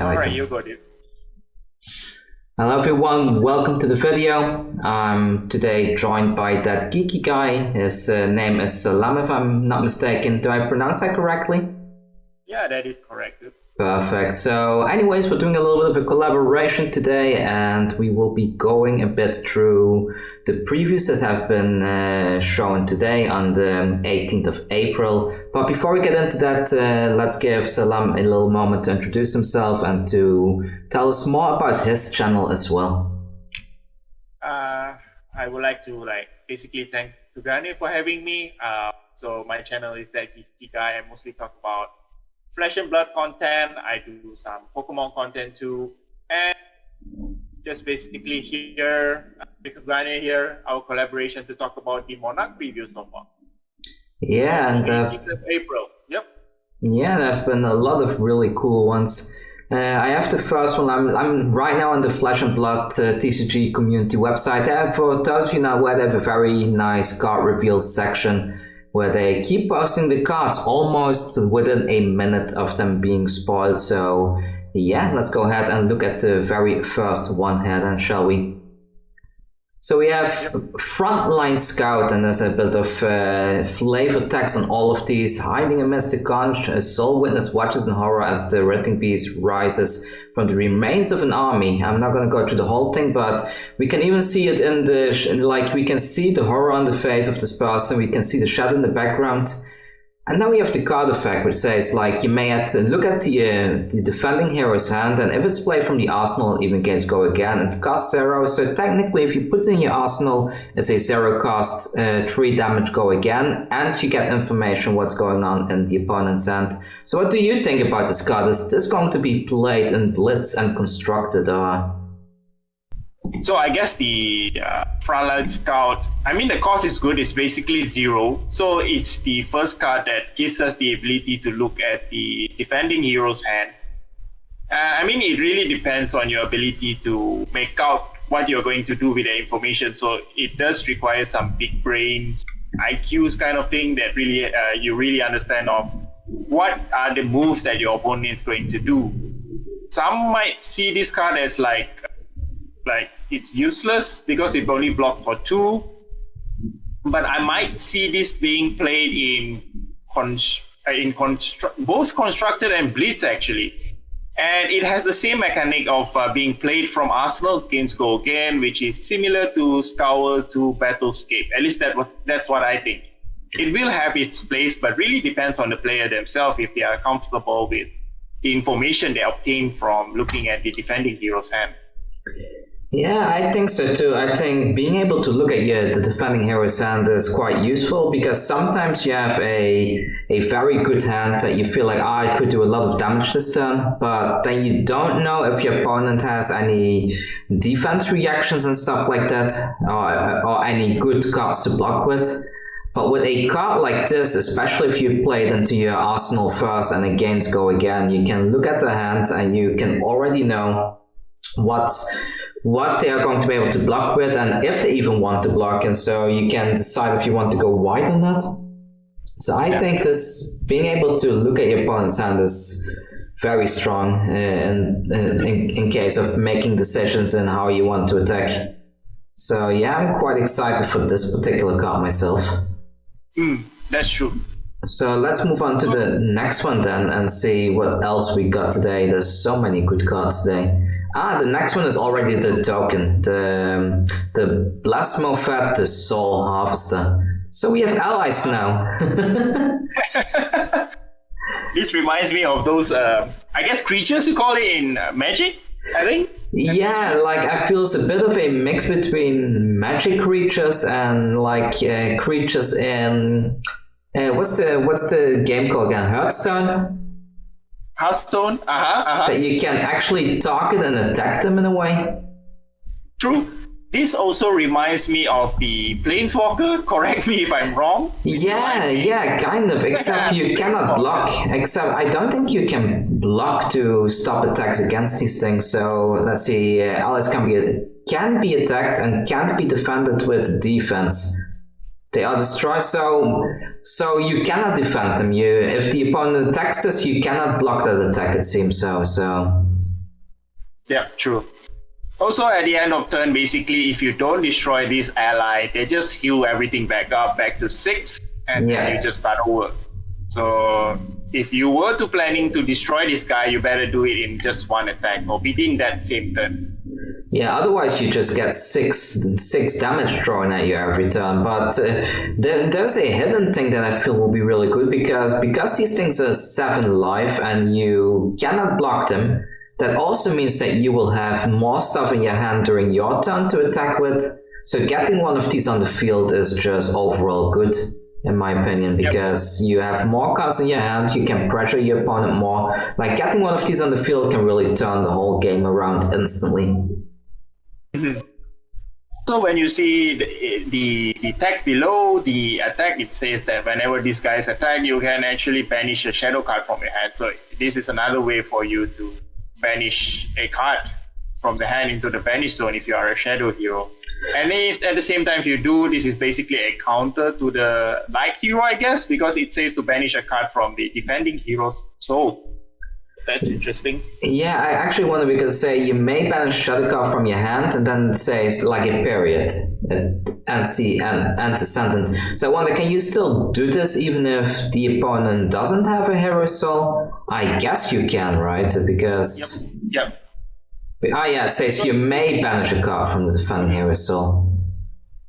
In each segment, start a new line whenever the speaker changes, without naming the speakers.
Alright, you got it.
Hello everyone, welcome to the video. I'm today joined by that geeky guy. His name is Salam, if I'm not mistaken. Do I pronounce that correctly?
Yeah, that is correct.
Perfect. So anyways, we're doing a little bit of a collaboration today, and we will be going a bit through the previews that have been shown today on the 18th of April. But before we get into that, let's give Salam a little moment to introduce himself and to tell us more about his channel as well.
I would like to basically thank Kugane for having me. So my channel is that Geeky guy. I mostly talk about flesh and blood content. I do some Pokemon content too, and just basically here with Kugane here, our collaboration to talk about the Monarch preview so far.
Yeah, and
April. Yep.
Yeah, there have been a lot of really cool ones. I have the first one. I'm right now on the Flesh and Blood TCG community website. For those of you not aware, they have a very nice card reveal section where they keep posting the cards almost within a minute of them being spoiled. So yeah, let's go ahead and look at the very first one here then, shall we? So we have Frontline Scout, and there's a bit of flavor text on all of these. Hiding amidst the conch, a soul witness watches in horror as the rating beast rises from the remains of an army. I'm not going to go through the whole thing, but we can even see it in the, we can see the horror on the face of this person, we can see the shadow in the background. And then we have the card effect, which says, you may have to look at the defending hero's hand, and if it's played from the arsenal, even gains go again. It costs 0, so technically if you put it in your arsenal, it's a 0 cost, 3 damage go again, and you get information what's going on in the opponent's hand. So what do you think about this card? Is this going to be played in Blitz and Constructed, or...?
So I guess the Frontline Scout, the cost is good. It's basically 0. So it's the first card that gives us the ability to look at the defending hero's hand. It really depends on your ability to make out what you're going to do with the information. So it does require some big brains, IQs kind of thing that really you really understand of what are the moves that your opponent is going to do. Some might see this card as it's useless because it only blocks for 2, but I might see this being played in both Constructed and Blitz actually, and it has the same mechanic of being played from Arsenal against Go Again, which is similar to Scour to Battlescape. At least that's what I think. It will have its place, but really depends on the player themselves if they are comfortable with the information they obtain from looking at the defending hero's hand.
Yeah, I think so too. I think being able to look at the defending hero's hand is quite useful, because sometimes you have a very good hand that you feel like, I could do a lot of damage this turn, but then you don't know if your opponent has any defense reactions and stuff like that, or any good cards to block with. But with a card like this, especially if you play it into your arsenal first and against Go Again, you can look at the hand and you can already know what they are going to be able to block with, and if they even want to block, and so you can decide if you want to go wide on that. So I think this being able to look at your opponent's hand is very strong in case of making decisions in how you want to attack. So yeah, I'm quite excited for this particular card myself.
That's true.
So let's move on to the next one then and see what else we got today. There's so many good cards today. The next one is already the token, the Blasphemofet, the Soul Harvester. So we have allies now.
This reminds me of those, creatures you call it in Magic, I think?
Yeah, I feel it's a bit of a mix between Magic creatures and creatures in... what's the game called again? Hearthstone?
Hearthstone?
That you can actually target and attack them in a way.
True. This also reminds me of the Planeswalker, correct me if I'm wrong.
Yeah, kind of, except you cannot block. Except I don't think you can block to stop attacks against these things. So let's see, allies can be attacked and can't be defended with defense. They are destroyed, so you cannot defend them. If the opponent attacks this, you cannot block that attack, it seems so.
Yeah, true. Also, at the end of turn, basically, if you don't destroy this ally, they just heal everything back to 6, and then you just start over. So, if you were to planning to destroy this guy, you better do it in just one attack or within that same turn.
Yeah, otherwise you just get six damage thrown at you every turn. But there's a hidden thing that I feel will be really good because these things are 7 life and you cannot block them. That also means that you will have more stuff in your hand during your turn to attack with. So getting one of these on the field is just overall good, in my opinion, because you have more cards in your hand, you can pressure your opponent more. Like, getting one of these on the field can really turn the whole game around instantly.
So when you see the text below the attack, it says that whenever these guys attack, you can actually banish a shadow card from your hand. So this is another way for you to banish a card from the hand into the banish zone if you are a shadow hero. And if at the same time if you do, this is basically a counter to the light hero, I guess, because it says to banish a card from the defending hero's soul. That's interesting.
Yeah, I actually wonder because say you may banish a shadow card from your hand and then it says like a period and a sentence. So I wonder, can you still do this even if the opponent doesn't have a hero soul? I guess you can, right? Because
Yep.
Yeah, it says you may banish a card from the defending hero soul.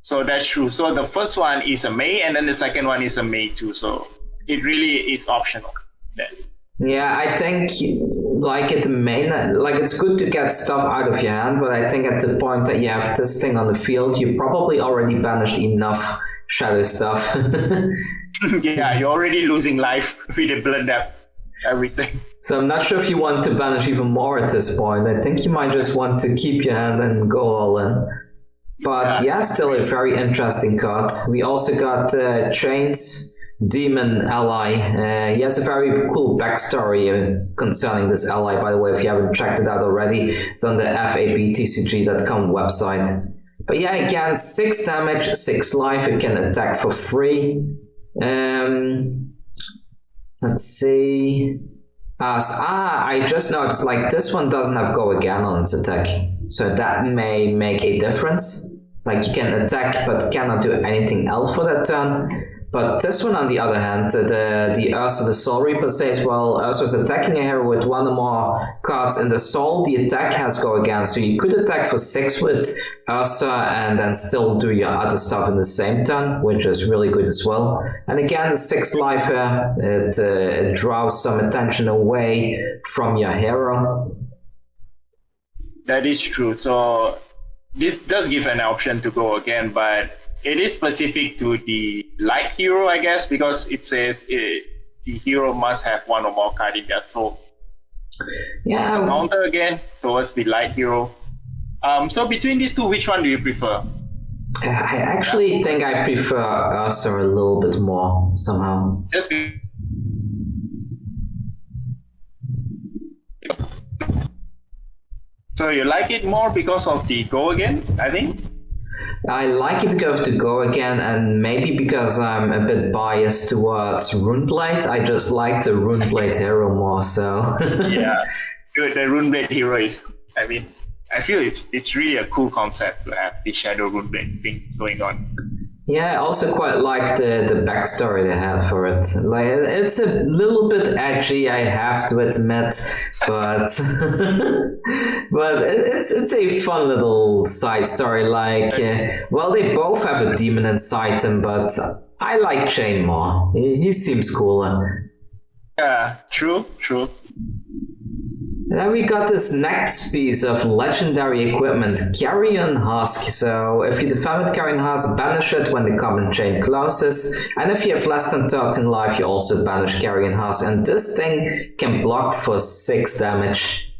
So that's true. So the first one is a may and then the second one is a may too. So it really is optional then.
Yeah, I think like it's good to get stuff out of your hand, but I think at the point that you have this thing on the field, you probably already banished enough shadow stuff.
Yeah, you're already losing life with the blood depth, everything.
So I'm not sure if you want to banish even more at this point. I think you might just want to keep your hand and go all in. But yeah, still a very interesting card. We also got Chains Demon ally. He has a very cool backstory concerning this ally, by the way, if you haven't checked it out already. It's on the fabtcg.com website. But yeah, again, 6 damage, 6 life, it can attack for free. Let's see. I just noticed, like, this one doesn't have go again on its attack. So that may make a difference. Like, you can attack, but cannot do anything else for that turn. But this one, on the other hand, the Ursa the Soul Reaper says, well, Ursa is attacking a hero with 1 or more cards in the soul, the attack has go again. So you could attack for 6 with Ursa and then still do your other stuff in the same turn, which is really good as well. And again, the 6 life, it draws some attention away from your hero.
That is true. So this does give an option to go again, but it is specific to the light hero, I guess, because it says the hero must have 1 or more card in their soul.
Yeah.
So counter again towards the light hero. So between these two, which one do you prefer?
I actually think I prefer Ursa a little bit more somehow.
So you like it more because of the go again, I think?
I like it because of the go again, and maybe because I'm a bit biased towards Runeblade. I just like the Runeblade hero more, so...
Yeah, the Runeblade hero is... I mean, I feel it's really a cool concept to have the Shadow Runeblade thing going on.
Yeah, I also quite like the backstory they had for it. Like, it's a little bit edgy, I have to admit, but but it's a fun little side story. Like, well, they both have a demon inside them, but I like Chain more. He seems cooler.
Yeah, true.
And then we got this next piece of legendary equipment, Carrion Husk. So if you defend with Carrion Husk, banish it when the common chain closes. And if you have less than 13 life, you also banish Carrion Husk. And this thing can block for 6 damage.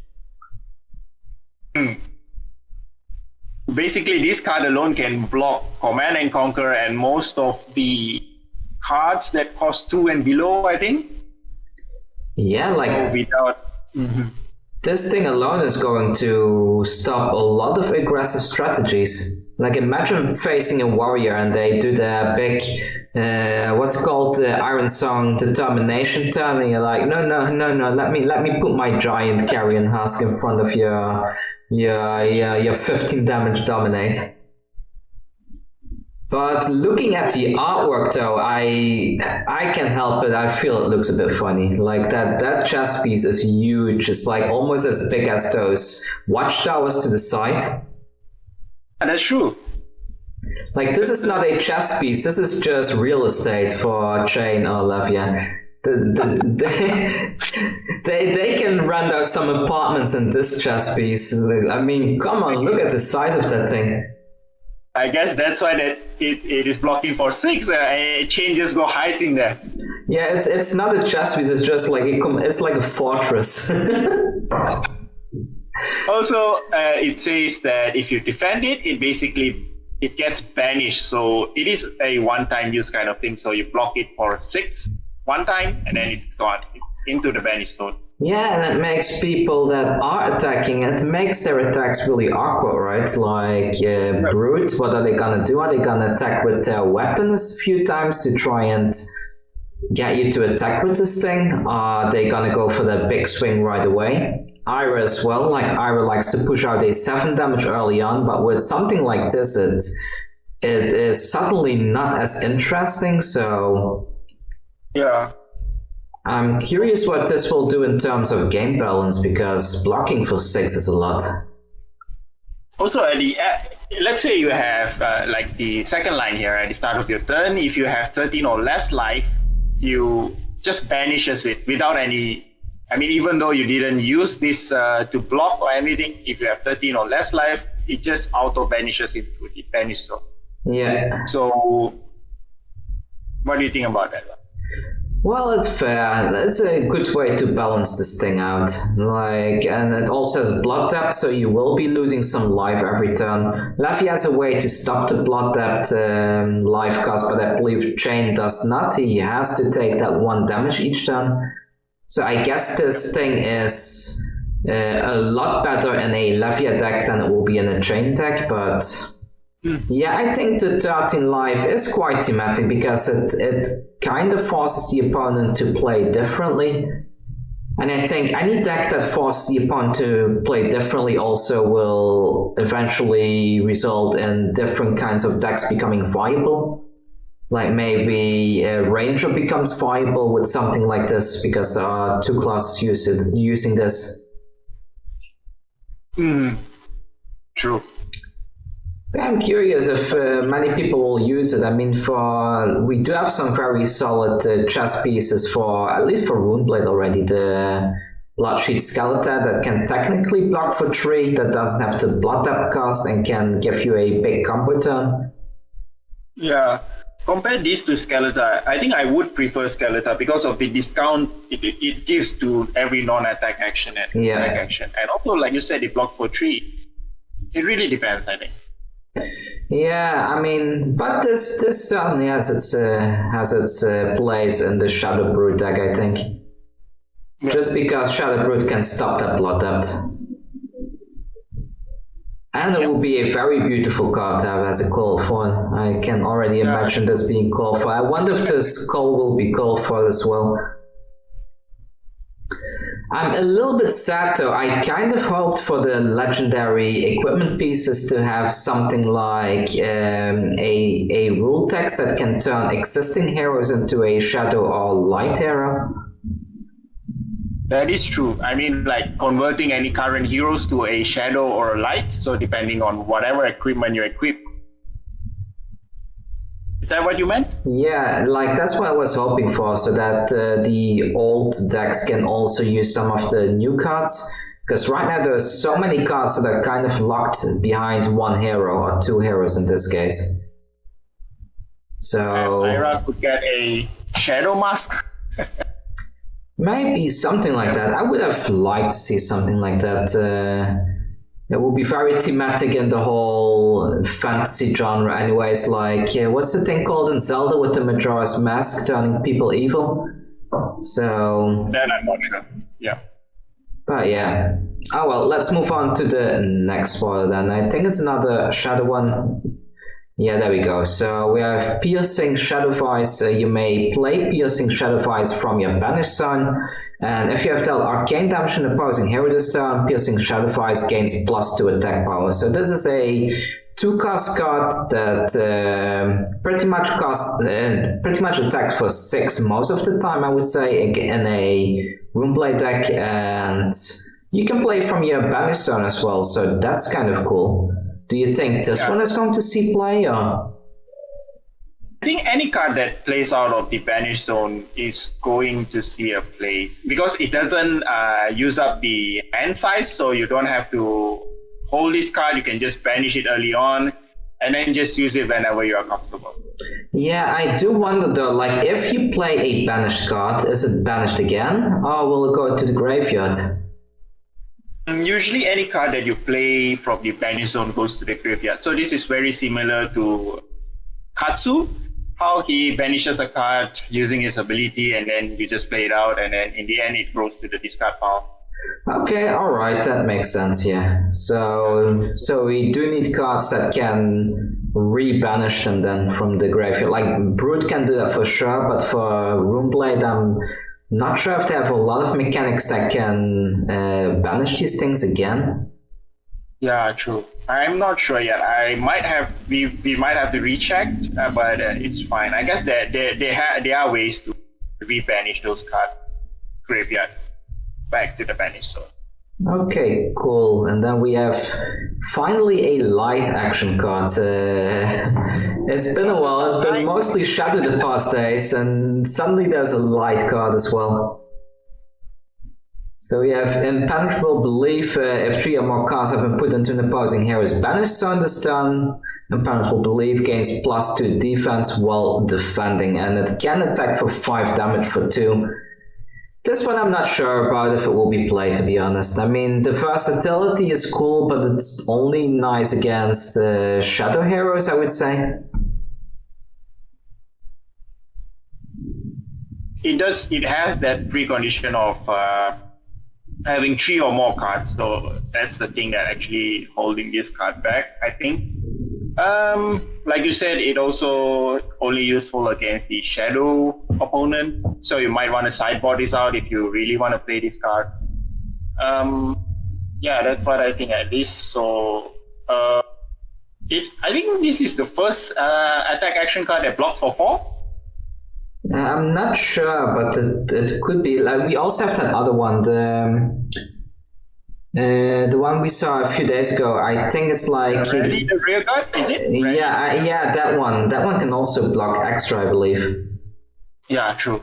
Basically, this card alone can block Command and Conquer and most of the cards that cost 2 and below, I think.
Yeah, like...
So without...
This thing alone is going to stop a lot of aggressive strategies. Like, imagine facing a warrior and they do their big what's it called, the Iron Song Determination turn, and you're like, no, let me put my giant Carrion Husk in front of your 15 damage dominate. But looking at the artwork, though, I can't help it. I feel it looks a bit funny. Like that chess piece is huge. It's like almost as big as those watchtowers to the side.
And that's true.
Like, this is not a chess piece. This is just real estate for Chain or Levia. They can rent out some apartments in this chess piece. I mean, come on, look at the size of that thing.
I guess that's why that it is blocking for 6. Chain just go hides in there.
Yeah, it's not a chess piece. It's just like it's like a fortress.
Also, it says that if you defend it, it gets banished. So it is a one-time use kind of thing. So you block it for 6 one time, and then it's gone. It's into the banish zone.
Yeah, and it makes people that are attacking, it makes their attacks really awkward, right? Like, Brute, what are they gonna do? Are they gonna attack with their weapons a few times to try and get you to attack with this thing? Are they gonna go for the big swing right away? Ira as well, like Ira likes to push out a 7 damage early on, but with something like this, it is suddenly not as interesting, so...
Yeah.
I'm curious what this will do in terms of game balance, because blocking for 6 is a lot.
Also, let's say you have like the second line here at the start of your turn. If you have 13 or less life, you just banishes it without any... I mean, even though you didn't use this to block or anything, if you have 13 or less life, it just auto banishes it to the banish zone.
Yeah.
So, what do you think about that?
Well, it's fair. It's a good way to balance this thing out. Like, and it also has blood depth, so you will be losing some life every turn. Levy has a way to stop the blood depth life cost, but I believe Chain does not. He has to take that 1 damage each turn. So I guess this thing is a lot better in a Levia deck than it will be in a Chain deck, but yeah, I think the 13 life is quite thematic because it kind of forces the opponent to play differently. And I think any deck that forces the opponent to play differently also will eventually result in different kinds of decks becoming viable. Like maybe Ranger becomes viable with something like this because there are 2 classes using this.
True.
I'm curious if many people will use it. I mean, we do have some very solid chess pieces at least for Runeblade already. The Bloodsheet Skeleton that can technically block for 3, that doesn't have the blood depth cost and can give you a big combo turn.
Yeah. Compare these to Skeletor, I think I would prefer Skeletor because of the discount it gives to every non-attack action and attack action. And also, like you said, it blocks for 3. It really depends, I think.
Yeah, I mean, but this certainly has its place in the Shadow Brute deck, I think. Yeah. Just because Shadow Brute can stop that blood depth. And it will be a very beautiful card to have as a call for. I can already imagine this being called for. I wonder if the skull will be called for as well. I'm a little bit sad though. I kind of hoped for the legendary equipment pieces to have something like a rule text that can turn existing heroes into a shadow or light hero.
That is true. I mean, like converting any current heroes to a shadow or a light. So depending on whatever equipment you equip. Is that what you meant?
Yeah, like that's what I was hoping for, so that the old decks can also use some of the new cards. Because right now there are so many cards that are kind of locked behind 1 hero or 2 heroes in this case. So
Lyra could get a shadow mask.
Maybe something like that. I would have liked to see something like that. It would be very thematic in the whole fantasy genre anyways. Like, what's the thing called in Zelda with the Majora's Mask turning people evil? So...
Then I'm not sure. Yeah.
But yeah. Oh well, let's move on to the next one then. I think it's another shadow one. Yeah, there we go. So we have Piercing Shadow Voice. You may play Piercing Shadow Voice from your banished zone. And if you have dealt arcane damage to an opposing hero this turn, Piercing Shadow Voice gains +2 attack power. So this is a 2-cost card that pretty much attacks for 6 most of the time, I would say, in a Runeblade deck. And you can play from your banished zone as well, so that's kind of cool. Do you think this one is going to see play, or?
I think any card that plays out of the banished zone is going to see a place because it doesn't use up the hand size, so you don't have to hold this card. You can just banish it early on and then just use it whenever you are comfortable.
Yeah, I do wonder though, like if you play a banished card, is it banished again, or will it go to the graveyard?
Usually any card that you play from the banished zone goes to the graveyard. So this is very similar to Katsu, how he banishes a card using his ability and then you just play it out and then in the end it goes to the discard pile.
Okay, alright, that makes sense, yeah. So we do need cards that can re-banish them then from the graveyard. Like Brute can do that for sure, but for Runeblade I'm not sure if they have a lot of mechanics that can banish these things again.
Yeah, true. I'm not sure yet. We might have to recheck, but it's fine. I guess there are ways to re-banish those cards graveyard back to the banished zone.
Okay, cool. And then we have finally a light action card. It's been a while. It's been mostly Shadow the past days, and suddenly there's a light card as well. So we have Impenetrable Belief. If 3 or more cards have been put into an opposing hero's banished zone this turn, Impenetrable Belief gains +2 defense while defending, and it can attack for 5 damage for 2. This one I'm not sure about if it will be played, to be honest. I mean, the versatility is cool, but it's only nice against shadow heroes, I would say.
It has that precondition of having 3 or more cards, so that's the thing that actually holding this card back, I think. Like you said, it also only useful against the shadow opponent, so you might want to sideboard this out if you really want to play this card. Yeah, that's what I think at least. So I think this is the first attack action card that blocks for 4.
I'm not sure, but it could be. Like, we also have that other one, the one we saw a few days ago. I think it's like
the rear guard, is it?
Yeah, that one. That one can also block extra, I believe.
Yeah, true.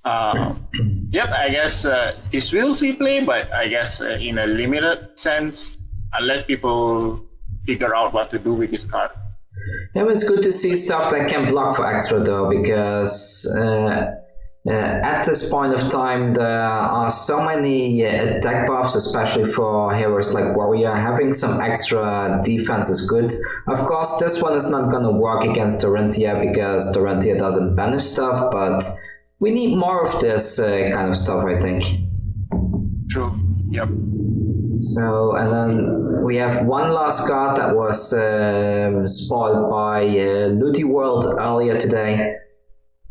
Yep, I guess this will see play, but I guess in a limited sense, unless people figure out what to do with this card.
Yeah, it's good to see stuff that can block for extra though, because at this point of time there are so many attack buffs, especially for heroes like Warrior. Having some extra defense is good. Of course, this one is not going to work against Dorinthia because Dorinthia doesn't banish stuff, but we need more of this kind of stuff, I think.
True, yep.
So, and then we have one last card that was spoiled by Looty World earlier today.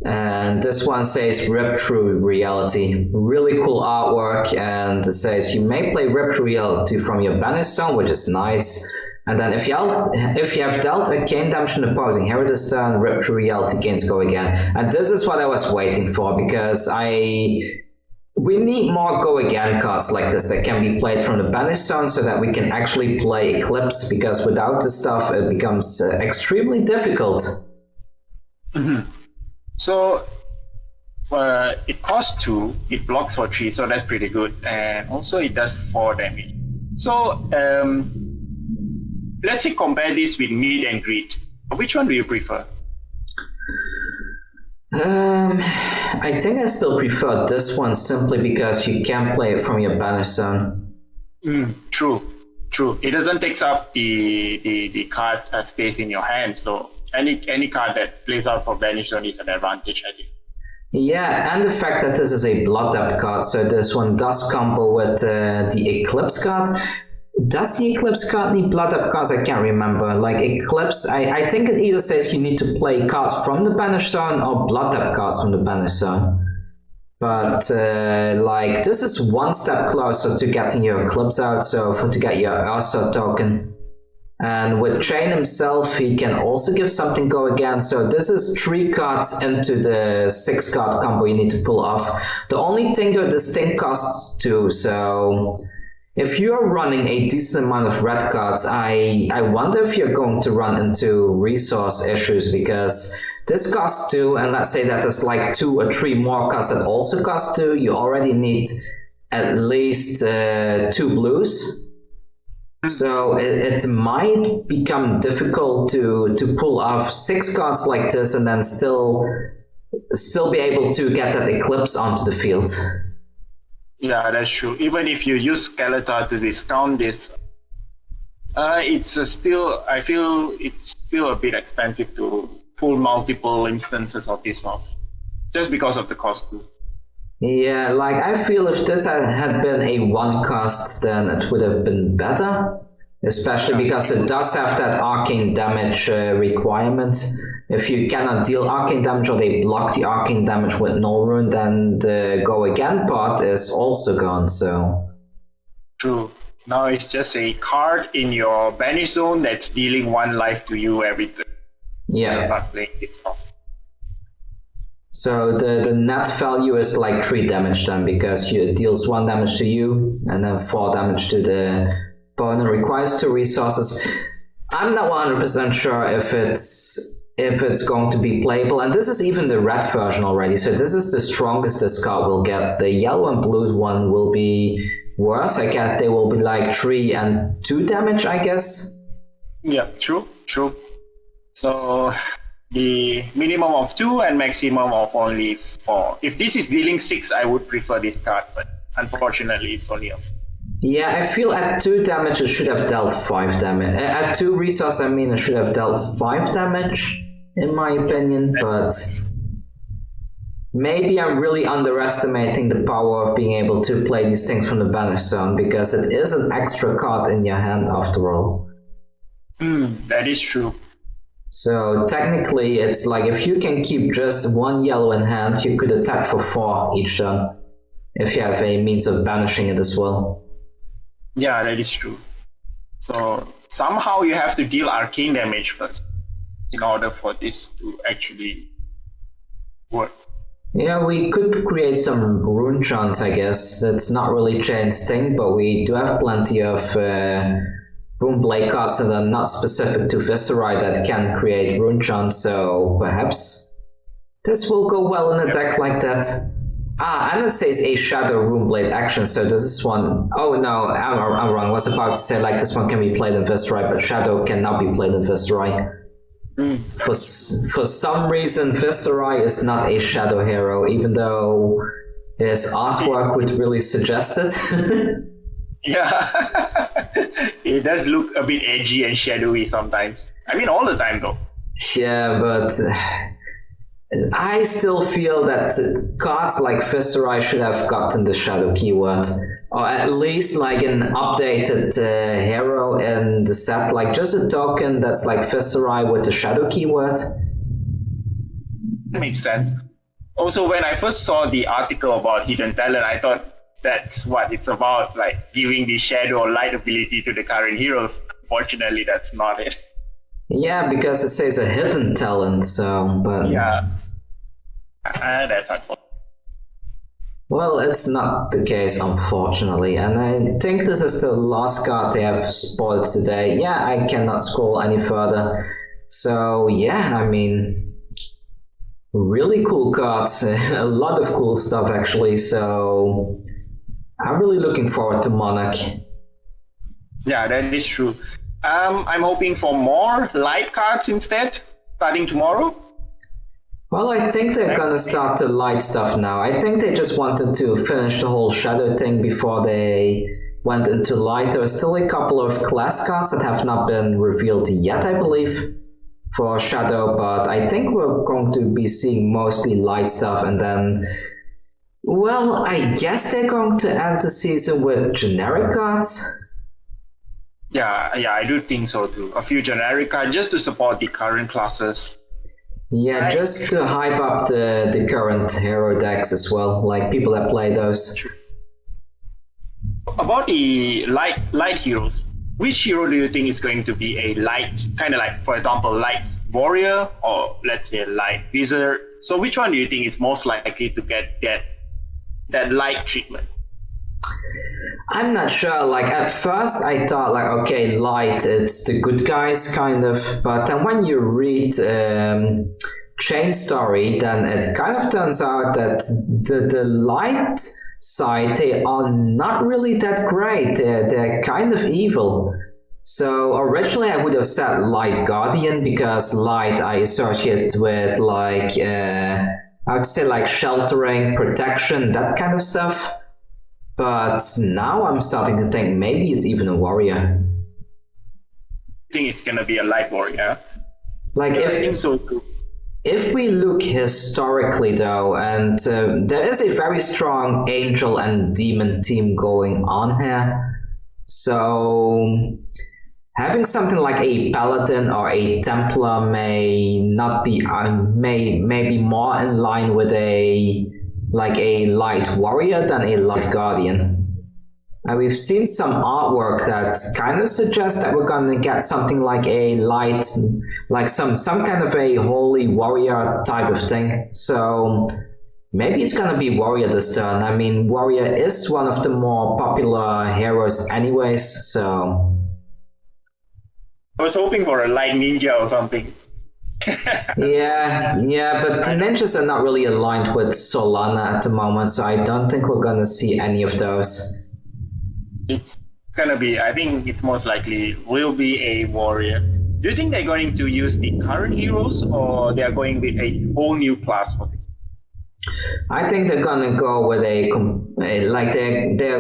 And this one says Rip Through Reality. Really cool artwork, and it says you may play Rip Through Reality from your banished zone, which is nice. And then if you have dealt arcane damage to an opposing hero this turn, Rip Through Reality gains go again. And this is what I was waiting for, because we need more go again cards like this that can be played from the banished zone so that we can actually play Eclipse, because without this stuff it becomes extremely difficult.
Mm-hmm. So it costs 2, it blocks for 3, so that's pretty good, and also it does 4 damage. So let's say compare this with Meet and Greet. Which one do you prefer?
I think I still prefer this one simply because you can play it from your banished zone.
True. It doesn't take up the card space in your hand, so any card that plays out for banished zone is an advantage, I think.
Yeah, and the fact that this is a Blood Depth card, so this one does combo with the Eclipse card. Does the Eclipse card need blood up cards? I can't remember. Like Eclipse, I think it either says you need to play cards from the banish zone or blood up cards from the banish zone. But like this is one step closer to getting your Eclipse out, so to get your Ursa token. And with Chain himself, he can also give something go again. So this is 3 cards into the 6 card combo you need to pull off. The only thing though, this thing costs 2. So if you're running a decent amount of red cards, I wonder if you're going to run into resource issues, because this costs 2, and let's say that there's like 2 or 3 more cards that also cost 2. You already need at least 2 blues. So it might become difficult to pull off 6 cards like this and then still be able to get that Eclipse onto the field.
Yeah, that's true. Even if you use Skeletor to discount this, it's still, I feel it's still a bit expensive to pull multiple instances of this off, just because of the cost too.
Yeah, like I feel if this had been a 1 cost, then it would have been better. Especially because it does have that arcane damage requirement. If you cannot deal arcane damage or they block the arcane damage with null rune, then the go again part is also gone, so.
True. Now it's just a card in your banish zone that's dealing 1 life to you every turn.
Yeah.
Not playing this off.
So the net value is like 3 damage then, because it deals 1 damage to you and then 4 damage to the opponent, requires 2 resources. I'm not 100% sure if it's going to be playable, and this is even the red version already, so this is the strongest this card will get. The yellow and blue one will be worse. I guess they will be like 3 and 2 damage, I guess.
Yeah, true. So the minimum of 2 and maximum of only 4. If this is dealing 6, I would prefer this card, but unfortunately it's only a 4.
Yeah, I feel at 2 damage it should have dealt 5 damage. At 2 resource, I mean, it should have dealt 5 damage, in my opinion, but maybe I'm really underestimating the power of being able to play these things from the banish zone, because it is an extra card in your hand after all.
That is true.
So technically, it's like if you can keep just 1 yellow in hand, you could attack for 4 each turn, if you have a means of banishing it as well.
Yeah, that is true. So somehow you have to deal arcane damage first in order for this to actually work.
Yeah, we could create some rune chants, I guess. It's not really Chain's thing, but we do have plenty of rune blade cards that are not specific to Viserai that can create rune chants, so perhaps this will go well in a deck like that. And it says a Shadow Runeblade action, so this is one... Oh no, I'm wrong. I was about to say like this one can be played in Viserai, but Shadow cannot be played in Viserai. For some reason, Viserai is not a Shadow hero, even though his artwork would really suggest it.
Yeah, it does look a bit edgy and shadowy sometimes. I mean, all the time though.
Yeah, but... I still feel that cards like Viserai should have gotten the Shadow keyword, or at least like an updated hero in the set, like just a token that's like Viserai with the Shadow keyword.
That makes sense. Also, when I first saw the article about Hidden Talent, I thought that's what it's about, like giving the Shadow or Light ability to the current heroes. Unfortunately, that's not it.
Yeah, because it says a hidden talent, so, but...
Yeah. That's unfortunate.
Well, it's not the case, unfortunately, and I think this is the last card they have spoiled today. Yeah, I cannot scroll any further. So, yeah, I mean, really cool cards. A lot of cool stuff, actually, so I'm really looking forward to Monarch.
Yeah, that is true. I'm hoping for more light cards instead, starting tomorrow.
Well, I think they're gonna start the light stuff now. I think they just wanted to finish the whole Shadow thing before they went into light. There are still a couple of class cards that have not been revealed yet, I believe, for Shadow, but I think we're going to be seeing mostly light stuff, and then, well, I guess they're going to end the season with generic cards.
Yeah, I do think so too. A few generic cards just to support the current classes.
Yeah,
Right.
just to hype up the current hero decks as well, like people that play those.
About the light heroes, which hero do you think is going to be a light, kind of like, for example, light warrior or let's say light wizard? So which one do you think is most likely to get that light treatment?
I'm not sure. Like at first, I thought like, okay, light, it's the good guys kind of. But then when you read Chain Story, then it kind of turns out that the light side, they are not really that great. They're kind of evil. So originally I would have said Light Guardian because light I associate with like I would say like sheltering, protection, that kind of stuff. But now I'm starting to think maybe it's even a warrior.
I think it's gonna be a light warrior.
Like
I think so too.
if we look historically though, and there is a very strong angel and demon team going on here. So having something like a paladin or a templar may not be may be more in line with a light warrior than a light guardian. And we've seen some artwork that kind of suggests that we're gonna get something like a light, like some kind of a holy warrior type of thing. So maybe it's gonna be warrior this turn. I mean, warrior is one of the more popular heroes anyways, so
I was hoping for a light ninja or something.
yeah, but the ninjas are not really aligned with Solana at the moment, so I don't think we're gonna see any of those.
It's gonna be, I think it's most likely will be a warrior. Do you think they're going to use the current heroes or they are going with a whole new class for it?
I think they're gonna go with they're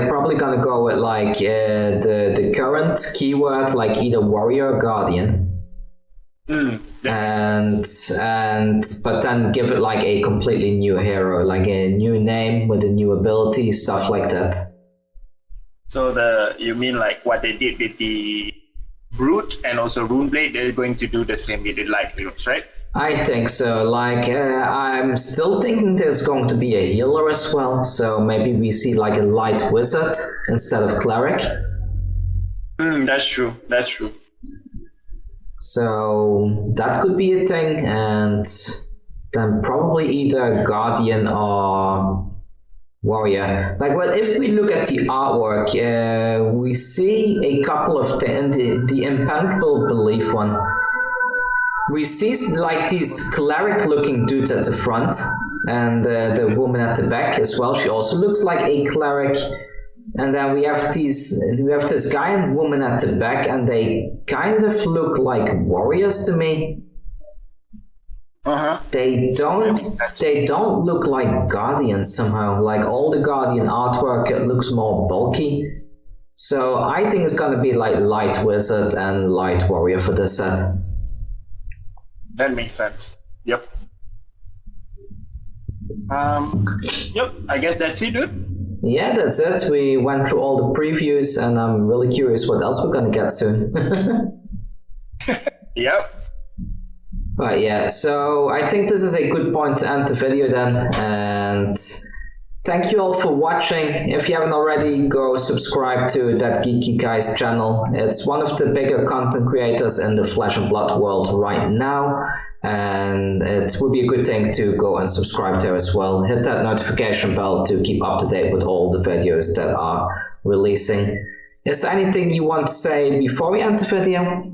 probably gonna go with like the current keyword, like either warrior or guardian. And but then give it like a completely new hero, like a new name with a new ability, stuff like that.
So you mean like what they did with the Brute and also Runeblade, they're going to do the same with the light heroes, right?
I think so. Like I'm still thinking there's going to be a healer as well, so maybe we see like a light wizard instead of cleric.
That's true.
So that could be a thing, and then probably either guardian or warrior. Like, well, if we look at the artwork, we see a couple of the impenetrable belief one. We see like these cleric-looking dudes at the front, and the woman at the back as well. She also looks like a cleric. And then we have this guy and woman at the back, and they kind of look like warriors to me. They don't look like guardians somehow. Like all the guardian artwork, it looks more bulky. So I think it's gonna be like light wizard and light warrior for this set.
That makes sense. Yep. Yep. I guess that's it, dude.
Yeah, that's it. We went through all the previews, and I'm really curious what else we're gonna get soon.
Yep.
But yeah, so I think this is a good point to end the video then, and thank you all for watching. If you haven't already, go subscribe to that Geeky Guy's channel. It's one of the bigger content creators in the Flesh and Blood world right now, and it would be a good thing to go and subscribe there as well. Hit that notification bell to keep up to date with all the videos that are releasing. Is there anything you want to say before we end the video?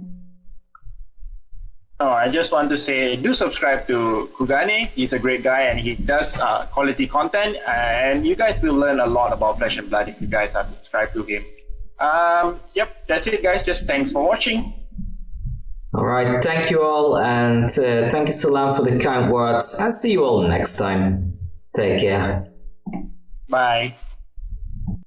No, I just want to say do subscribe to Kugane. He's a great guy and he does quality content, and you guys will learn a lot about Flesh and Blood if you guys are subscribed to him. Yep, that's it guys. Just thanks for watching.
Alright, thank you all, and thank you Salam for the kind words, and see you all next time. Take care.
Bye.